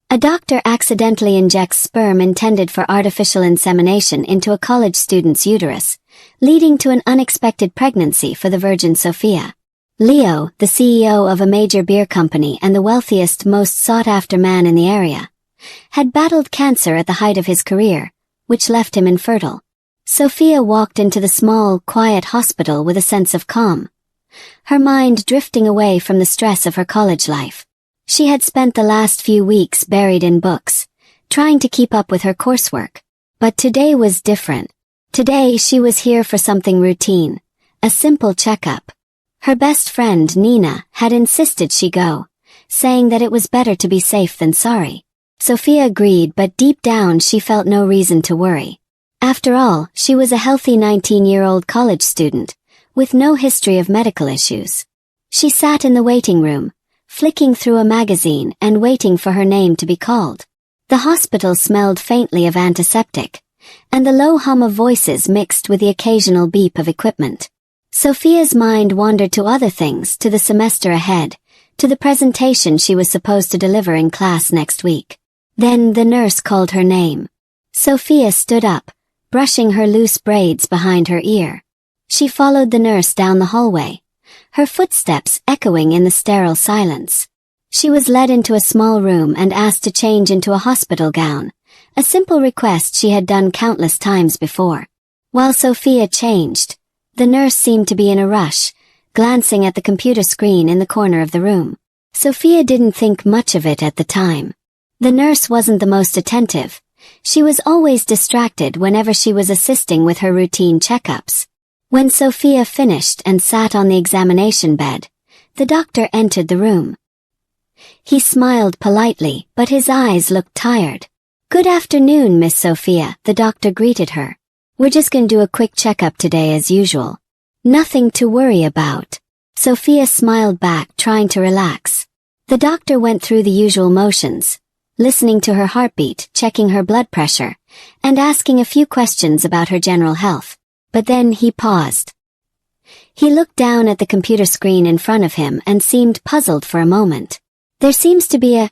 A doctor accidentally injects sperm intended for artificial insemination into a college student's uterus, leading to an unexpected pregnancy for the Virgin Sophia. Leo, the CEO of a major beer company and the wealthiest, most sought-after man in the area, had battled cancer at the height of his career, which left him infertile. Sophia walked into the small, quiet hospital with a sense of calm, her mind drifting away from the stress of her college life. She had spent the last few weeks buried in books, trying to keep up with her coursework. But today was different. Today she was here for something routine, a simple checkup. Her best friend Nina had insisted she go, saying that it was better to be safe than sorry. Sophia agreed, but deep down she felt no reason to worry. After all, she was a healthy 19-year-old college student, with no history of medical issues. She sat in the waiting room, flicking through a magazine and waiting for her name to be called. The hospital smelled faintly of antiseptic, and the low hum of voices mixed with the occasional beep of equipment. Sophia's mind wandered to other things, to the semester ahead, to the presentation she was supposed to deliver in class next week. Then the nurse called her name. Sophia stood up, brushing her loose braids behind her ear. She followed the nurse down the hallway, her footsteps echoing in the sterile silence. She was led into a small room and asked to change into a hospital gown, a simple request she had done countless times before. While Sophia changed, the nurse seemed to be in a rush, glancing at the computer screen in the corner of the room. Sophia didn't think much of it at the time. The nurse wasn't the most attentive. She was always distracted whenever she was assisting with her routine checkups. When Sophia finished and sat on the examination bed, the doctor entered the room. He smiled politely, but his eyes looked tired. "Good afternoon, Miss Sophia," the doctor greeted her. "We're just going to do a quick checkup today as usual. Nothing to worry about." Sophia smiled back, trying to relax. The doctor went through the usual motions, listening to her heartbeat, checking her blood pressure, and asking a few questions about her general health. But then he paused. He looked down at the computer screen in front of him and seemed puzzled for a moment. "There seems to be a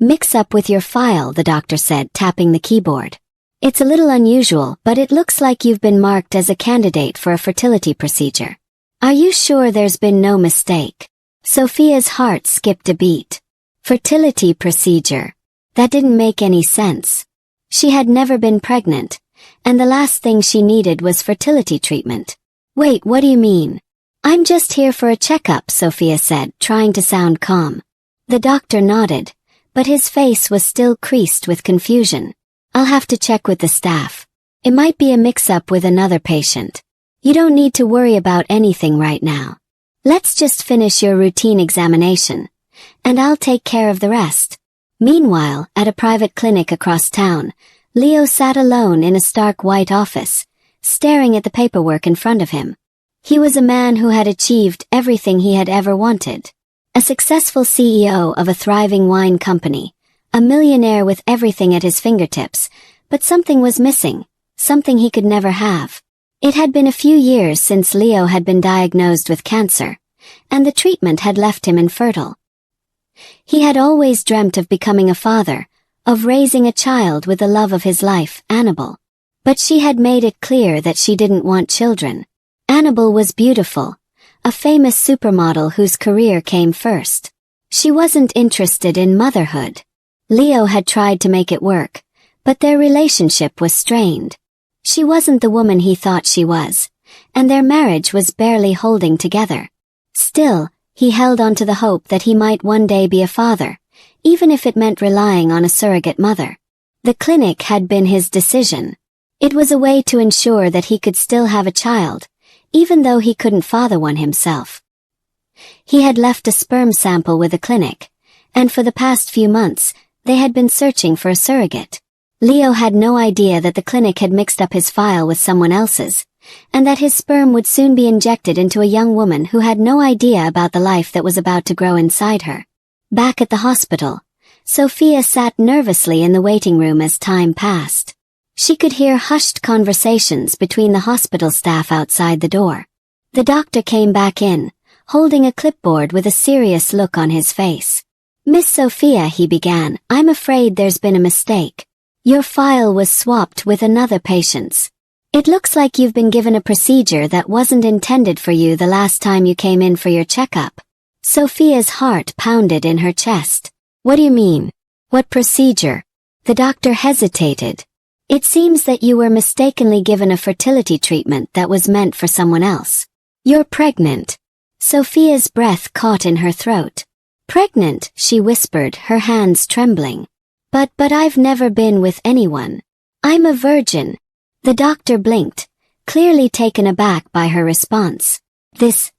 mix-up with your file," the doctor said, tapping the keyboard. "It's a little unusual, but it looks like you've been marked as a candidate for a fertility procedure. Are you sure there's been no mistake?" Sophia's heart skipped a beat. Fertility procedure. That didn't make any sense. She had never been pregnant, and the last thing she needed was fertility treatment. "Wait, what do you mean?" "I'm just here for a checkup," Sophia said, trying to sound calm. The doctor nodded, but his face was still creased with confusion. "I'll have to check with the staff. It might be a mix-up with another patient. You don't need to worry about anything right now. Let's just finish your routine examination, and I'll take care of the rest." Meanwhile, at a private clinic across town, Leo sat alone in a stark white office, staring at the paperwork in front of him. He was a man who had achieved everything he had ever wanted. A successful CEO of a thriving wine company, a millionaire with everything at his fingertips, but something was missing, something he could never have. It had been a few years since Leo had been diagnosed with cancer, and the treatment had left him infertile. He had always dreamt of becoming a father, of raising a child with the love of his life, Annabelle. But she had made it clear that she didn't want children. Annabelle was beautiful, a famous supermodel whose career came first. She wasn't interested in motherhood. Leo had tried to make it work, but their relationship was strained. She wasn't the woman he thought she was, and their marriage was barely holding together. Still, he held on to the hope that he might one day be a father, even if it meant relying on a surrogate mother. The clinic had been his decision. It was a way to ensure that he could still have a child, even though he couldn't father one himself. He had left a sperm sample with the clinic, and for the past few months, they had been searching for a surrogate. Leo had no idea that the clinic had mixed up his file with someone else's, and that his sperm would soon be injected into a young woman who had no idea about the life that was about to grow inside her. Back at the hospital, Sophia sat nervously in the waiting room as time passed. She could hear hushed conversations between the hospital staff outside the door. The doctor came back in, holding a clipboard with a serious look on his face. Miss Sophia, he began, I'm afraid there's been a mistake. Your file was swapped with another patient's. It looks like you've been given a procedure that wasn't intended for you the last time you came in for your checkup. Sophia's heart pounded in her chest. What do you mean? What procedure? The doctor hesitated. It seems that you were mistakenly given a fertility treatment that was meant for someone else. You're pregnant. Sophia's breath caught in her throat. Pregnant, she whispered, her hands trembling. But I've never been with anyone. I'm a virgin. The doctor blinked, clearly taken aback by her response. This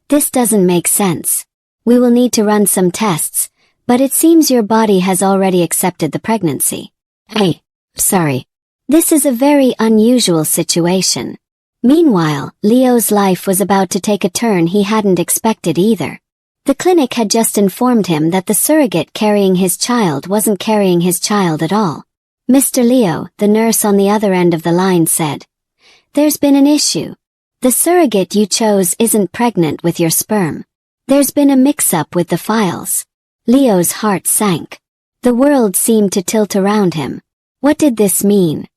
doesn't make sense. We will need to run some tests, but it seems your body has already accepted the pregnancy. Hey, sorry. This is a very unusual situation. Meanwhile, Leo's life was about to take a turn he hadn't expected either. The clinic had just informed him that the surrogate carrying his child wasn't carrying his child at all. Mr. Leo, the nurse on the other end of the line, said, There's been an issue. The surrogate you chose isn't pregnant with your sperm. There's been a mix-up with the files. Leo's heart sank. The world seemed to tilt around him. What did this mean?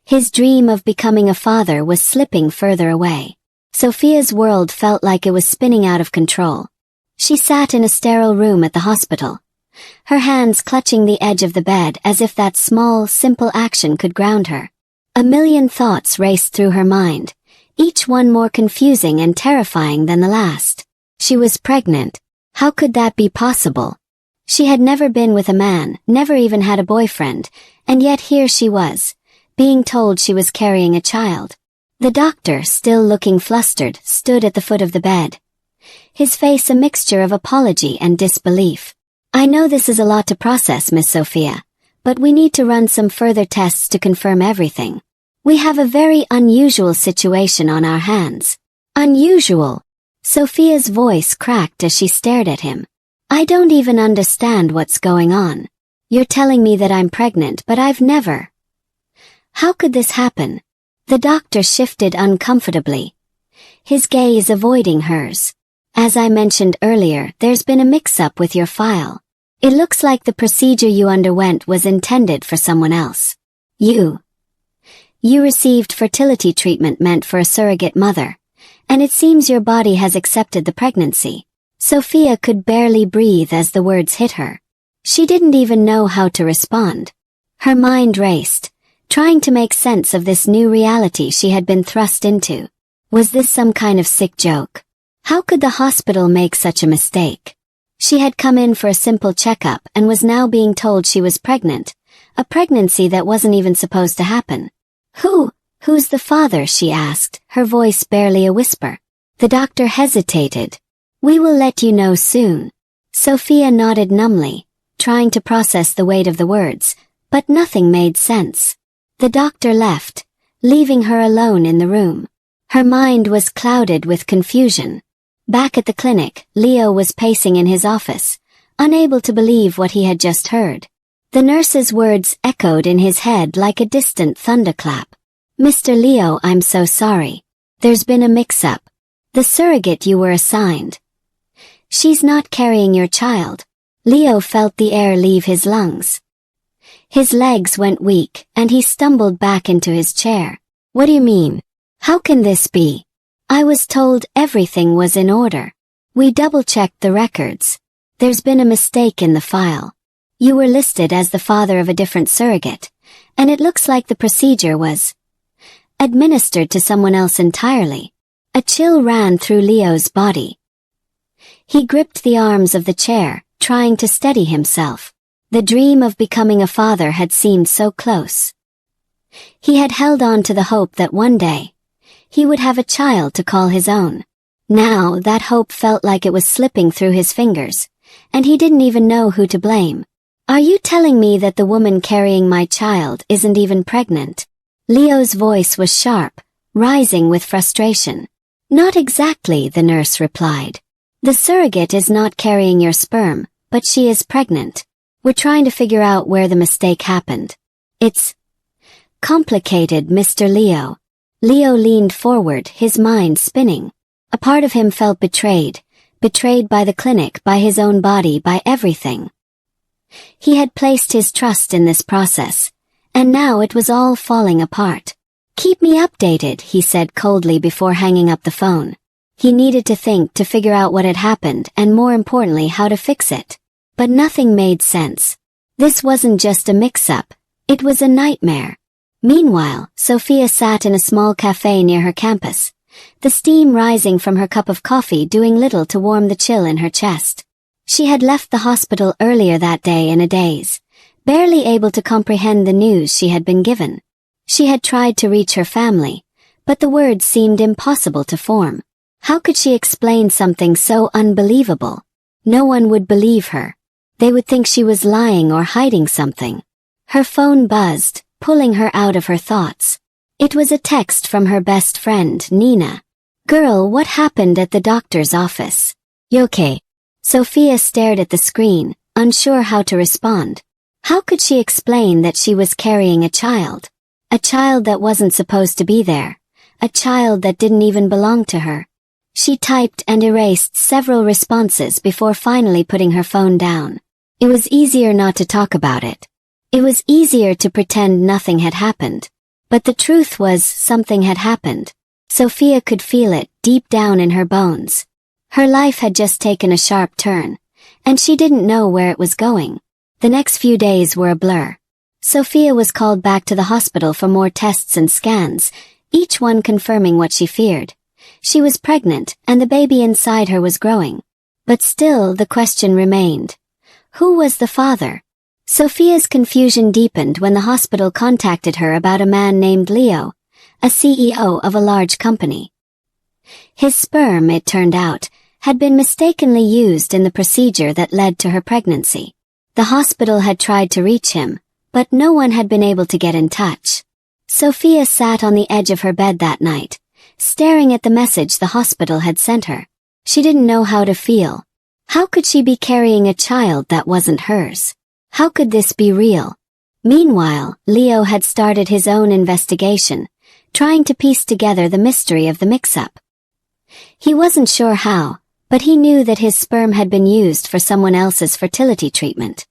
His dream of becoming a father was slipping further away. Sophia's world felt like it was spinning out of control. She sat in a sterile room at the hospital, her hands clutching the edge of the bed as if that small, simple action could ground her. A million thoughts raced through her mind, each one more confusing and terrifying than the last. She was pregnant. How could that be possible? She had never been with a man, never even had a boyfriend, and yet here she was, being told she was carrying a child. The doctor, still looking flustered, stood at the foot of the bed, his face a mixture of apology and disbelief. I know this is a lot to process, Miss Sophia, but we need to run some further tests to confirm everything. We have a very unusual situation on our hands. Unusual? Sophia's voice cracked as she stared at him. I don't even understand what's going on. You're telling me that I'm pregnant, but I've never. How could this happen? The doctor shifted uncomfortably, his gaze avoiding hers. As I mentioned earlier, there's been a mix-up with your file. It looks like the procedure you underwent was intended for someone else. You received fertility treatment meant for a surrogate mother, and it seems your body has accepted the pregnancy. Sophia could barely breathe as the words hit her. She didn't even know how to respond. Her mind raced, trying to make sense of this new reality she had been thrust into. Was this some kind of sick joke? How could the hospital make such a mistake? She had come in for a simple checkup and was now being told she was pregnant, a pregnancy that wasn't even supposed to happen. Who's the father? She asked, her voice barely a whisper. The doctor hesitated. We will let you know soon. Sophia nodded numbly, trying to process the weight of the words, but nothing made sense. The doctor left, leaving her alone in the room. Her mind was clouded with confusion. Back at the clinic, Leo was pacing in his office, unable to believe what he had just heard. The nurse's words echoed in his head like a distant thunderclap. Mr. Leo, I'm so sorry. There's been a mix-up. The surrogate you were assigned. She's not carrying your child. Leo felt the air leave his lungs. His legs went weak, and he stumbled back into his chair. What do you mean? How can this be? I was told everything was in order. We double-checked the records. There's been a mistake in the file. You were listed as the father of a different surrogate, and it looks like the procedure was administered to someone else entirely. A chill ran through Leo's body. He gripped the arms of the chair, trying to steady himself. The dream of becoming a father had seemed so close. He had held on to the hope that one day, he would have a child to call his own. Now that hope felt like it was slipping through his fingers, and he didn't even know who to blame. Are you telling me that the woman carrying my child isn't even pregnant? Leo's voice was sharp, rising with frustration. Not exactly, the nurse replied. The surrogate is not carrying your sperm, but she is pregnant. We're trying to figure out where the mistake happened. It's complicated, Mr. Leo. Leo leaned forward, his mind spinning. A part of him felt betrayed, betrayed by the clinic, by his own body, by everything. He had placed his trust in this process, and now it was all falling apart. "Keep me updated," he said coldly before hanging up the phone. He needed to think, to figure out what had happened, and more importantly how to fix it. But nothing made sense. This wasn't just a mix-up, it was a nightmare. Meanwhile, Sophia sat in a small cafe near her campus, the steam rising from her cup of coffee doing little to warm the chill in her chest. She had left the hospital earlier that day in a daze, barely able to comprehend the news she had been given. She had tried to reach her family, but the words seemed impossible to form. How could she explain something so unbelievable? No one would believe her. They would think she was lying or hiding something. Her phone buzzed, pulling her out of her thoughts. It was a text from her best friend, Nina. "Girl, what happened at the doctor's office? You okay?" Sophia stared at the screen, unsure how to respond. How could she explain that she was carrying a child? A child that wasn't supposed to be there. A child that didn't even belong to her. She typed and erased several responses before finally putting her phone down. It was easier not to talk about it. It was easier to pretend nothing had happened. But the truth was, something had happened. Sophia could feel it deep down in her bones. Her life had just taken a sharp turn, and she didn't know where it was going. The next few days were a blur. Sophia was called back to the hospital for more tests and scans, each one confirming what she feared. She was pregnant, and the baby inside her was growing. But still the question remained. Who was the father? Sophia's confusion deepened when the hospital contacted her about a man named Leo, a CEO of a large company. His sperm, it turned out, had been mistakenly used in the procedure that led to her pregnancy. The hospital had tried to reach him, but no one had been able to get in touch. Sophia sat on the edge of her bed that night, staring at the message the hospital had sent her. She didn't know how to feel. How could she be carrying a child that wasn't hers? How could this be real? Meanwhile, Leo had started his own investigation, trying to piece together the mystery of the mix-up. He wasn't sure how, but he knew that his sperm had been used for someone else's fertility treatment.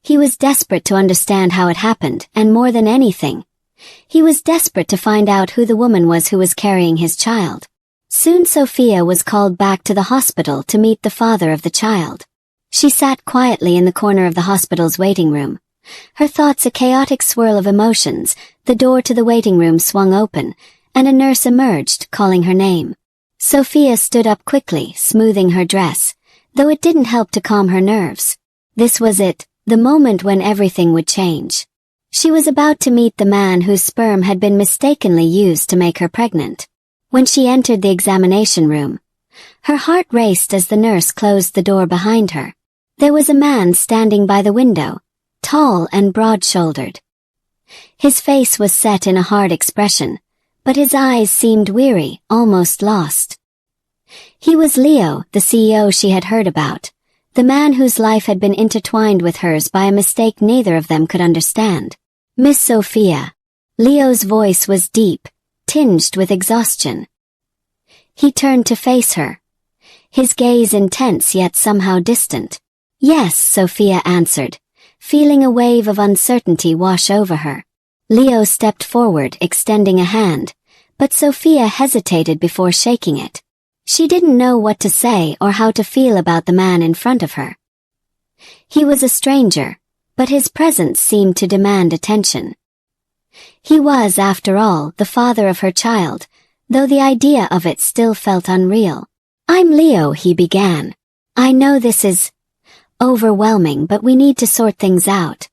He was desperate to understand how it happened, and more than anything, he was desperate to find out who the woman was who was carrying his child. Soon Sophia was called back to the hospital to meet the father of the child. She sat quietly in the corner of the hospital's waiting room. Her thoughts a chaotic swirl of emotions. The door to the waiting room swung open, and a nurse emerged, calling her name. Sophia stood up quickly, smoothing her dress, though it didn't help to calm her nerves. This was it, the moment when everything would change. She was about to meet the man whose sperm had been mistakenly used to make her pregnant. When she entered the examination room, her heart raced as the nurse closed the door behind her. There was a man standing by the window, tall and broad-shouldered. His face was set in a hard expression, but his eyes seemed weary, almost lost. He was Leo, the CEO she had heard about, the man whose life had been intertwined with hers by a mistake neither of them could understand. "Miss Sophia." Leo's voice was deep, tinged with exhaustion. He turned to face her, his gaze intense yet somehow distant. "Yes," Sophia answered, feeling a wave of uncertainty wash over her. Leo stepped forward, extending a hand, but Sophia hesitated before shaking it. She didn't know what to say or how to feel about the man in front of her. He was a stranger, but his presence seemed to demand attention. He was, after all, the father of her child, though the idea of it still felt unreal. "I'm Leo," he began. "I know this is overwhelming, but we need to sort things out."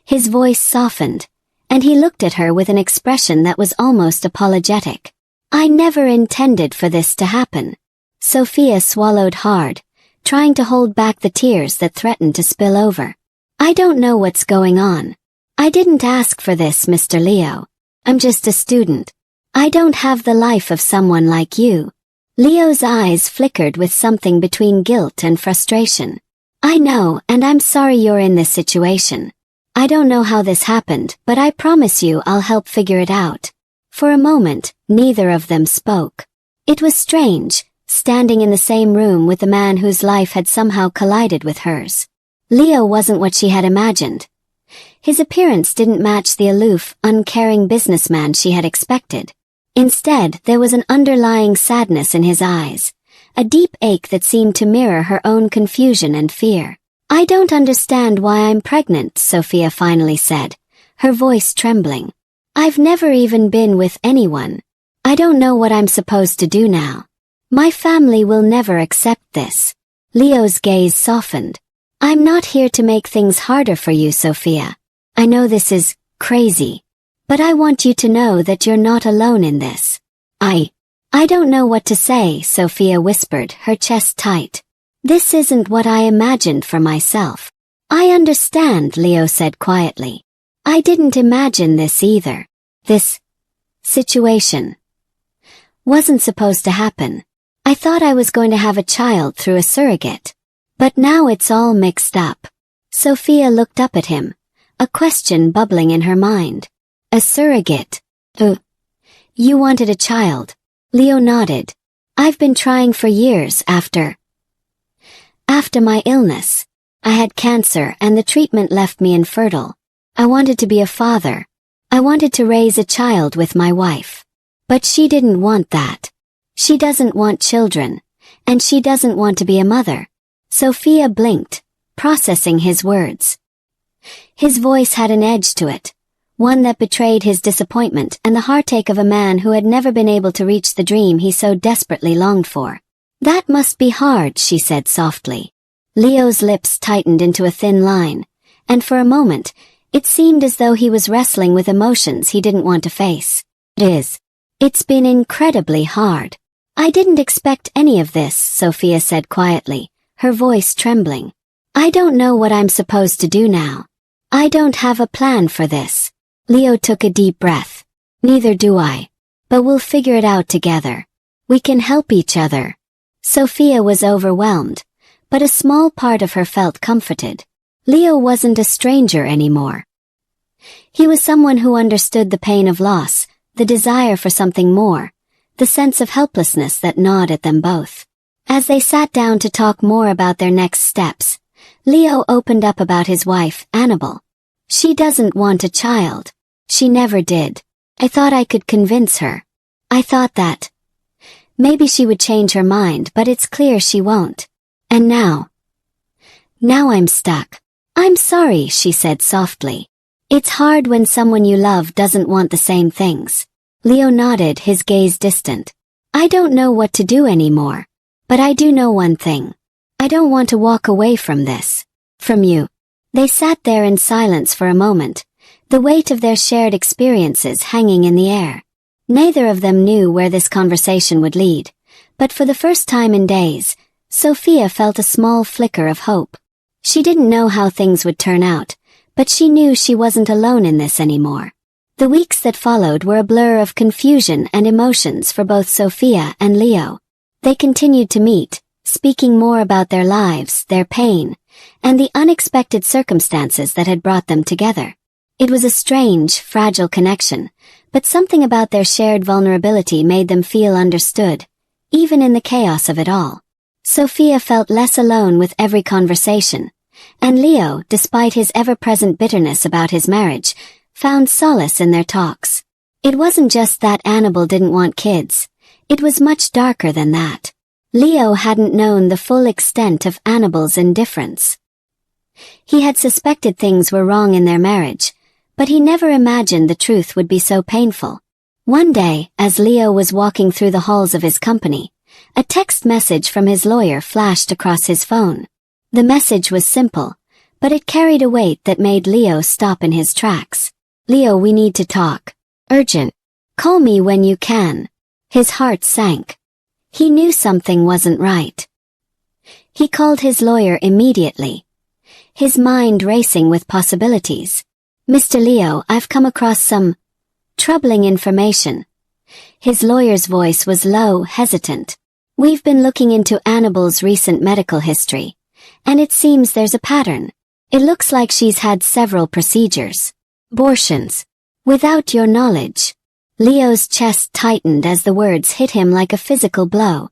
His voice softened, and he looked at her with an expression that was almost apologetic. "I never intended for this to happen." Sophia swallowed hard, trying to hold back the tears that threatened to spill over. "I don't know what's going on. I didn't ask for this, Mr. Leo. I'm just a student. I don't have the life of someone like you." Leo's eyes flickered with something between guilt and frustration. "I know, and I'm sorry you're in this situation. I don't know how this happened, but I promise you I'll help figure it out." For a moment, neither of them spoke. It was strange, standing in the same room with the man whose life had somehow collided with hers. Leo wasn't what she had imagined. His appearance didn't match the aloof, uncaring businessman she had expected. Instead, there was an underlying sadness in his eyes, a deep ache that seemed to mirror her own confusion and fear. "I don't understand why I'm pregnant," Sophia finally said, her voice trembling. "I've never even been with anyone. I don't know what I'm supposed to do now. My family will never accept this." Leo's gaze softened. "I'm not here to make things harder for you, Sophia. I know this is crazy. But I want you to know that you're not alone in this." I don't know what to say," Sophia whispered, her chest tight. "This isn't what I imagined for myself." "I understand," Leo said quietly. "I didn't imagine this either. This situation wasn't supposed to happen. I thought I was going to have a child through a surrogate. But now it's all mixed up." Sophia looked up at him, a question bubbling in her mind. "A surrogate? You wanted a child?" Leo nodded. "I've been trying for years after my illness. I had cancer and the treatment left me infertile. I wanted to be a father. I wanted to raise a child with my wife. But she didn't want that. She doesn't want children, and she doesn't want to be a mother." Sophia blinked, processing his words. His voice had an edge to it, one that betrayed his disappointment and the heartache of a man who had never been able to reach the dream he so desperately longed for. "That must be hard," she said softly. Leo's lips tightened into a thin line, and for a moment, it seemed as though he was wrestling with emotions he didn't want to face. "It is. It's been incredibly hard. I didn't expect any of this," Sophia said quietly, her voice trembling. "I don't know what I'm supposed to do now. I don't have a plan for this." Leo took a deep breath. "Neither do I. But we'll figure it out together. We can help each other." Sophia was overwhelmed, but a small part of her felt comforted. Leo wasn't a stranger anymore. He was someone who understood the pain of loss, the desire for something more, the sense of helplessness that gnawed at them both. As they sat down to talk more about their next steps, Leo opened up about his wife, Annabelle. "She doesn't want a child. She never did. I thought I could convince her. I thought that maybe she would change her mind, but it's clear she won't. And now I'm stuck." "I'm sorry," she said softly. "It's hard when someone you love doesn't want the same things." Leo nodded, his gaze distant. "I don't know what to do anymore. But I do know one thing. I don't want to walk away from this. From you." They sat there in silence for a moment, the weight of their shared experiences hanging in the air. Neither of them knew where this conversation would lead, but for the first time in days, Sophia felt a small flicker of hope. She didn't know how things would turn out, but she knew she wasn't alone in this anymore. The weeks that followed were a blur of confusion and emotions for both Sophia and Leo. They continued to meet, speaking more about their lives, their pain, and the unexpected circumstances that had brought them together. It was a strange, fragile connection, but something about their shared vulnerability made them feel understood, even in the chaos of it all. Sophia felt less alone with every conversation, and Leo, despite his ever-present bitterness about his marriage, found solace in their talks. It wasn't just that Annabelle didn't want kids. It was much darker than that. Leo hadn't known the full extent of Annabelle's indifference. He had suspected things were wrong in their marriage, but he never imagined the truth would be so painful. One day, as Leo was walking through the halls of his company, a text message from his lawyer flashed across his phone. The message was simple, but it carried a weight that made Leo stop in his tracks. "Leo, we need to talk. Urgent. Call me when you can." His heart sank. He knew something wasn't right. He called his lawyer immediately, his mind racing with possibilities. "Mr. Leo, I've come across some troubling information." His lawyer's voice was low, hesitant. "We've been looking into Annabelle's recent medical history, and it seems there's a pattern. It looks like she's had several procedures. Abortions. Without your knowledge." Leo's chest tightened as the words hit him like a physical blow.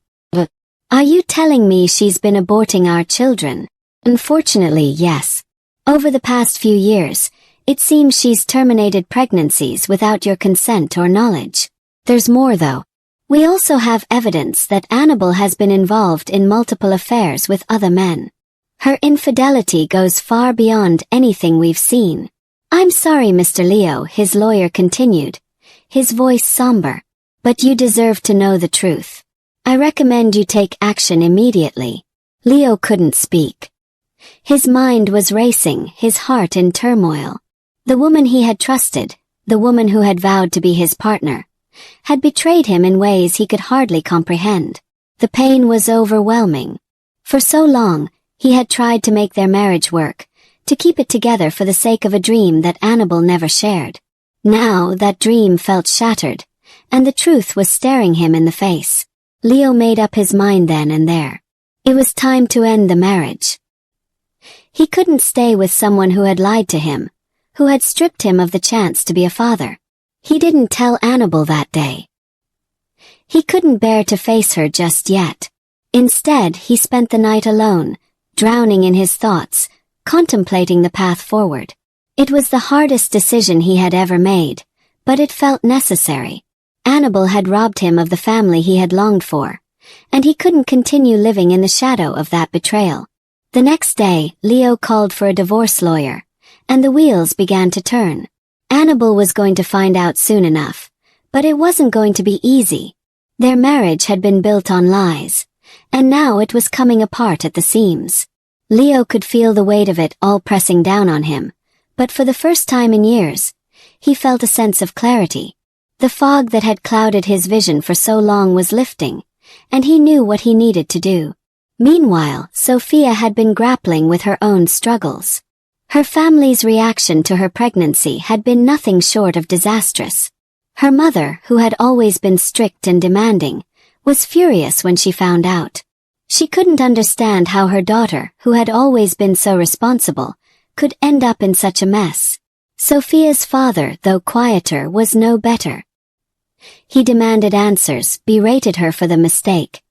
Are you telling me she's been aborting our children? Unfortunately, yes. Over the past few years, it seems she's terminated pregnancies without your consent or knowledge. There's more though. We also have evidence that Annabelle has been involved in multiple affairs with other men. Her infidelity goes far beyond anything we've seen. I'm sorry, Mr. Leo, his lawyer continued, his voice somber, but you deserve to know the truth. I recommend you take action immediately. Leo couldn't speak. His mind was racing, his heart in turmoil. The woman he had trusted, the woman who had vowed to be his partner, had betrayed him in ways he could hardly comprehend. The pain was overwhelming. For so long, he had tried to make their marriage work, to keep it together for the sake of a dream that Annabelle never shared. Now that dream felt shattered, and the truth was staring him in the face. Leo made up his mind then and there. It was time to end the marriage. He couldn't stay with someone who had lied to him, who had stripped him of the chance to be a father. He didn't tell Annabelle that day. He couldn't bear to face her just yet. Instead, he spent the night alone, drowning in his thoughts, contemplating the path forward. It was the hardest decision he had ever made, but it felt necessary. Annabelle had robbed him of the family he had longed for, and he couldn't continue living in the shadow of that betrayal. The next day, Leo called for a divorce lawyer, and the wheels began to turn. Annabelle was going to find out soon enough, but it wasn't going to be easy. Their marriage had been built on lies, and now it was coming apart at the seams. Leo could feel the weight of it all pressing down on him, but for the first time in years, he felt a sense of clarity. The fog that had clouded his vision for so long was lifting, and he knew what he needed to do. Meanwhile, Sophia had been grappling with her own struggles. Her family's reaction to her pregnancy had been nothing short of disastrous. Her mother, who had always been strict and demanding, was furious when she found out. She couldn't understand how her daughter, who had always been so responsible, could end up in such a mess. Sophia's father, though quieter, was no better. He demanded answers, berated her for the mistake,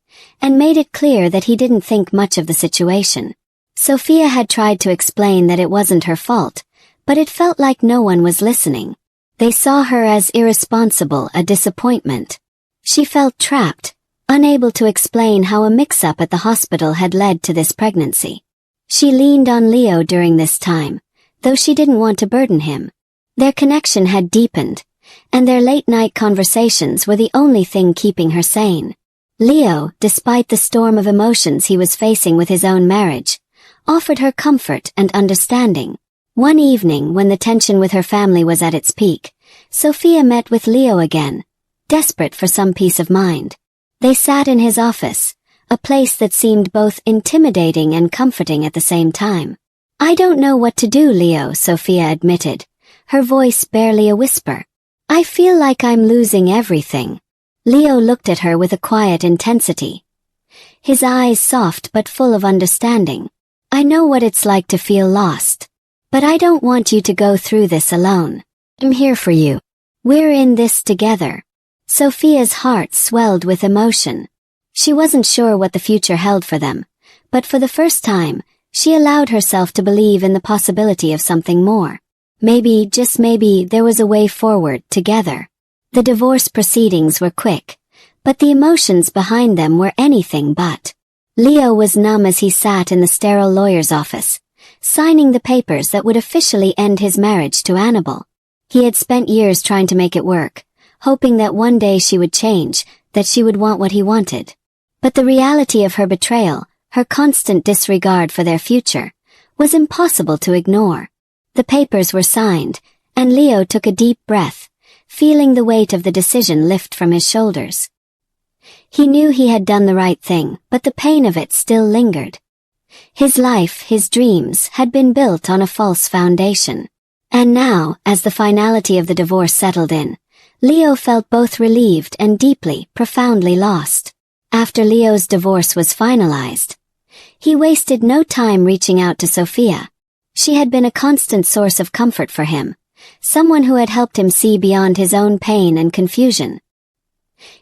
and made it clear that he didn't think much of the situation. Sophia had tried to explain that it wasn't her fault, but it felt like no one was listening. They saw her as irresponsible, a disappointment. She felt trapped, unable to explain how a mix-up at the hospital had led to this pregnancy. She leaned on Leo during this time, though she didn't want to burden him. Their connection had deepened, and their late-night conversations were the only thing keeping her sane. Leo, despite the storm of emotions he was facing with his own marriage, offered her comfort and understanding. One evening, when the tension with her family was at its peak, Sophia met with Leo again, desperate for some peace of mind. They sat in his office, a place that seemed both intimidating and comforting at the same time. "I don't know what to do, Leo," Sophia admitted, her voice barely a whisper. "I feel like I'm losing everything." Leo looked at her with a quiet intensity, his eyes soft but full of understanding. "I know what it's like to feel lost. But I don't want you to go through this alone. I'm here for you. We're in this together." Sophia's heart swelled with emotion. She wasn't sure what the future held for them, but for the first time, she allowed herself to believe in the possibility of something more. Maybe, just maybe, there was a way forward, together. The divorce proceedings were quick, but the emotions behind them were anything but. Leo was numb as he sat in the sterile lawyer's office, signing the papers that would officially end his marriage to Annabelle. He had spent years trying to make it work, hoping that one day she would change, that she would want what he wanted. But the reality of her betrayal, her constant disregard for their future, was impossible to ignore. The papers were signed, and Leo took a deep breath, feeling the weight of the decision lift from his shoulders. He knew he had done the right thing, but the pain of it still lingered. His life, his dreams, had been built on a false foundation. And now, as the finality of the divorce settled in, Leo felt both relieved and deeply, profoundly lost. After Leo's divorce was finalized, he wasted no time reaching out to Sophia. She had been a constant source of comfort for him, someone who had helped him see beyond his own pain and confusion.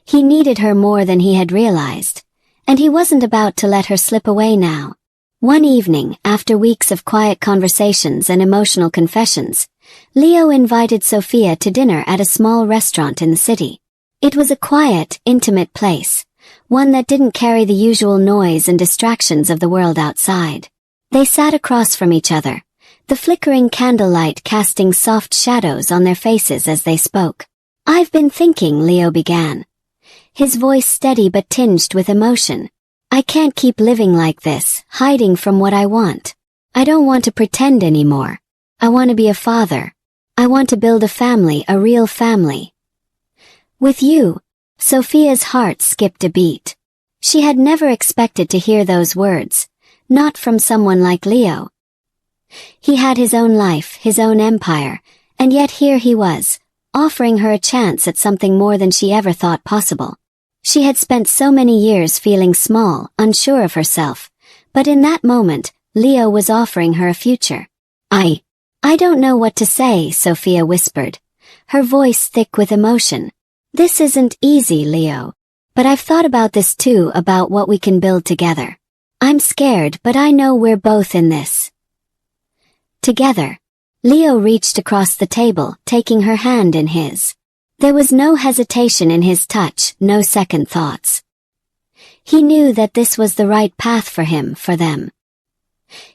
He needed her more than he had realized, and he wasn't about to let her slip away now. One evening, after weeks of quiet conversations and emotional confessions, Leo invited Sophia to dinner at a small restaurant in the city. It was a quiet, intimate place, one that didn't carry the usual noise and distractions of the world outside. They sat across from each other, the flickering candlelight casting soft shadows on their faces as they spoke. "I've been thinking," Leo began, his voice steady but tinged with emotion. "I can't keep living like this, hiding from what I want. I don't want to pretend anymore. I want to be a father. I want to build a family, a real family. With you." Sophia's heart skipped a beat. She had never expected to hear those words, not from someone like Leo. He had his own life, his own empire, and yet here he was, offering her a chance at something more than she ever thought possible. She had spent so many years feeling small, unsure of herself, but in that moment, Leo was offering her a future. I don't know what to say," Sophia whispered, her voice thick with emotion. "This isn't easy, Leo. But I've thought about this too, about what we can build together. I'm scared, but I know we're both in this together." Leo reached across the table, taking her hand in his. There was no hesitation in his touch, no second thoughts. He knew that this was the right path for him, for them.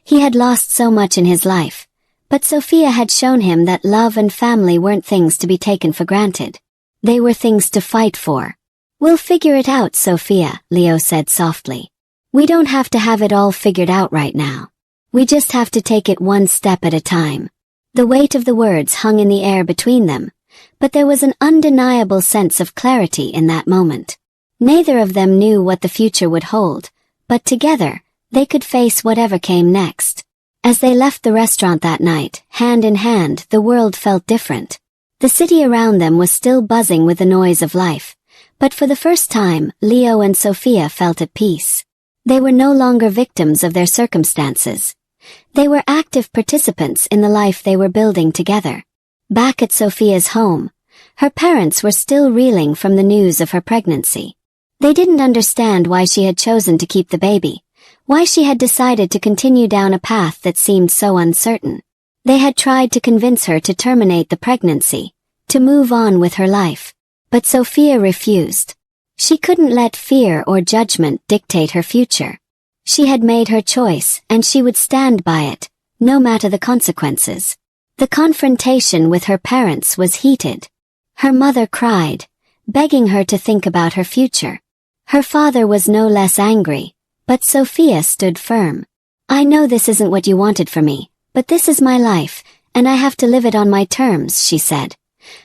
He had lost so much in his life, but Sophia had shown him that love and family weren't things to be taken for granted. They were things to fight for. "We'll figure it out, Sophia," Leo said softly. "We don't have to have it all figured out right now. We just have to take it one step at a time." The weight of the words hung in the air between them, but there was an undeniable sense of clarity in that moment. Neither of them knew what the future would hold, but together, they could face whatever came next. As they left the restaurant that night, hand in hand, the world felt different. The city around them was still buzzing with the noise of life, but for the first time, Leo and Sophia felt at peace. They were no longer victims of their circumstances. They were active participants in the life they were building together. Back at Sophia's home, her parents were still reeling from the news of her pregnancy. They didn't understand why she had chosen to keep the baby, why she had decided to continue down a path that seemed so uncertain. They had tried to convince her to terminate the pregnancy, to move on with her life. But Sophia refused. She couldn't let fear or judgment dictate her future. She had made her choice, and she would stand by it, no matter the consequences. The confrontation with her parents was heated. Her mother cried, begging her to think about her future. Her father was no less angry, but Sophia stood firm. "I know this isn't what you wanted for me, but this is my life, and I have to live it on my terms," she said,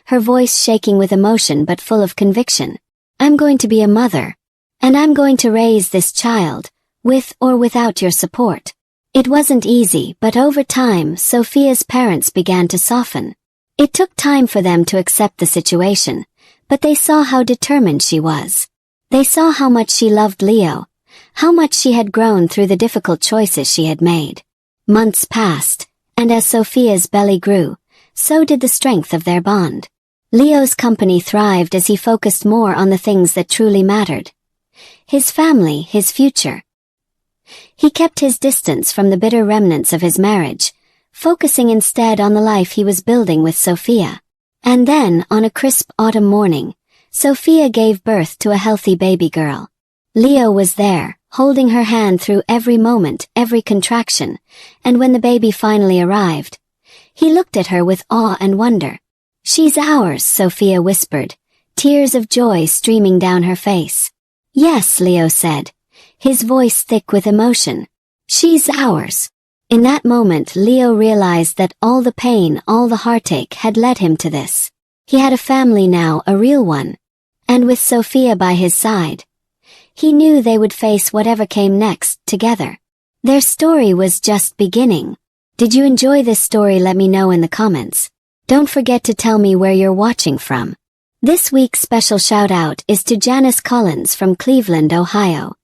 her voice shaking with emotion but full of conviction. "I'm going to be a mother, and I'm going to raise this child, with or without your support." It wasn't easy, but over time, Sophia's parents began to soften. It took time for them to accept the situation, but they saw how determined she was. They saw how much she loved Leo, how much she had grown through the difficult choices she had made. Months passed, and as Sophia's belly grew, so did the strength of their bond. Leo's company thrived as he focused more on the things that truly mattered. His family, his future. He kept his distance from the bitter remnants of his marriage, focusing instead on the life he was building with Sophia. And then, on a crisp autumn morning, Sophia gave birth to a healthy baby girl. Leo was there, holding her hand through every moment, every contraction, and when the baby finally arrived, he looked at her with awe and wonder. "She's ours," Sophia whispered, tears of joy streaming down her face. "Yes," Leo said, his voice thick with emotion. "She's ours." In that moment, Leo realized that all the pain, all the heartache had led him to this. He had a family now, a real one. And with Sophia by his side, he knew they would face whatever came next, together. Their story was just beginning. Did you enjoy this story? Let me know in the comments. Don't forget to tell me where you're watching from. This week's special shout-out is to Janice Collins from Cleveland, Ohio.